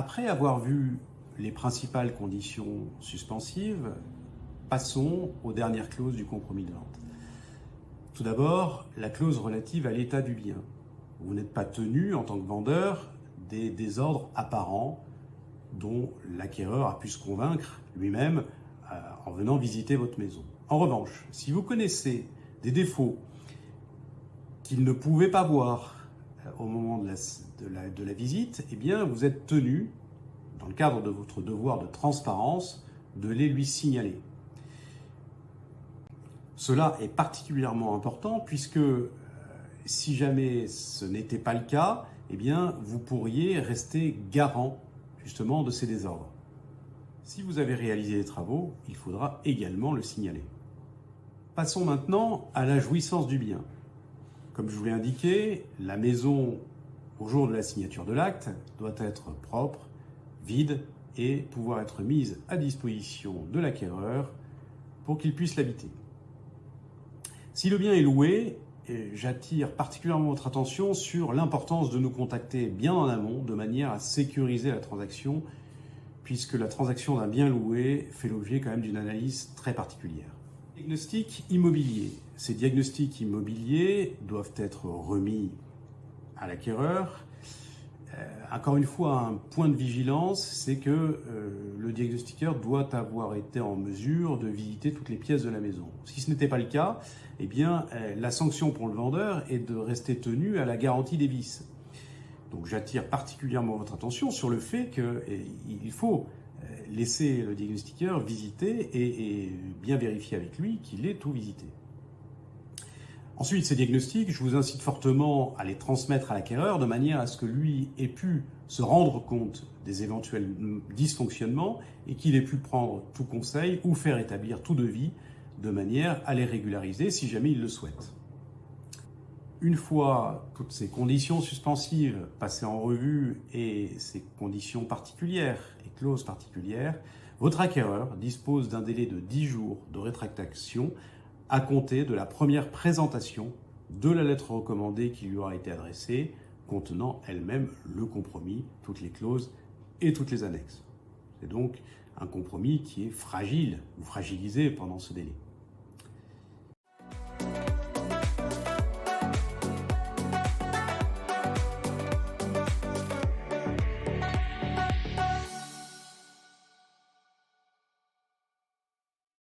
Après avoir vu les principales conditions suspensives, passons aux dernières clauses du compromis de vente. Tout d'abord, la clause relative à l'état du bien. Vous n'êtes pas tenu, en tant que vendeur, des désordres apparents dont l'acquéreur a pu se convaincre lui-même en venant visiter votre maison. En revanche, si vous connaissez des défauts qu'il ne pouvait pas voir au moment de la visite, eh bien, vous êtes tenu, dans le cadre de votre devoir de transparence, de les lui signaler. Cela est particulièrement important puisque si jamais ce n'était pas le cas, eh bien, vous pourriez rester garant justement de ces désordres. Si vous avez réalisé des travaux, il faudra également le signaler. Passons maintenant à la jouissance du bien. Comme je vous l'ai indiqué, la maison, au jour de la signature de l'acte, doit être propre, vide et pouvoir être mise à disposition de l'acquéreur pour qu'il puisse l'habiter. Si le bien est loué, j'attire particulièrement votre attention sur l'importance de nous contacter bien en amont de manière à sécuriser la transaction, puisque la transaction d'un bien loué fait l'objet quand même d'une analyse très particulière. Diagnostic immobilier. Ces diagnostics immobiliers doivent être remis à l'acquéreur. Encore une fois, un point de vigilance, c'est que le diagnostiqueur doit avoir été en mesure de visiter toutes les pièces de la maison. Si ce n'était pas le cas, eh bien, la sanction pour le vendeur est de rester tenu à la garantie des vices. Donc j'attire particulièrement votre attention sur le fait qu'il faut laisser le diagnostiqueur visiter et bien vérifier avec lui qu'il ait tout visité. Ensuite, ces diagnostics, je vous incite fortement à les transmettre à l'acquéreur de manière à ce que lui ait pu se rendre compte des éventuels dysfonctionnements et qu'il ait pu prendre tout conseil ou faire établir tout devis de manière à les régulariser si jamais il le souhaite. Une fois toutes ces conditions suspensives passées en revue et ces conditions particulières et clauses particulières, votre acquéreur dispose d'un délai de 10 jours de rétractation à compter de la première présentation de la lettre recommandée qui lui aura été adressée, contenant elle-même le compromis, toutes les clauses et toutes les annexes. C'est donc un compromis qui est fragile ou fragilisé pendant ce délai.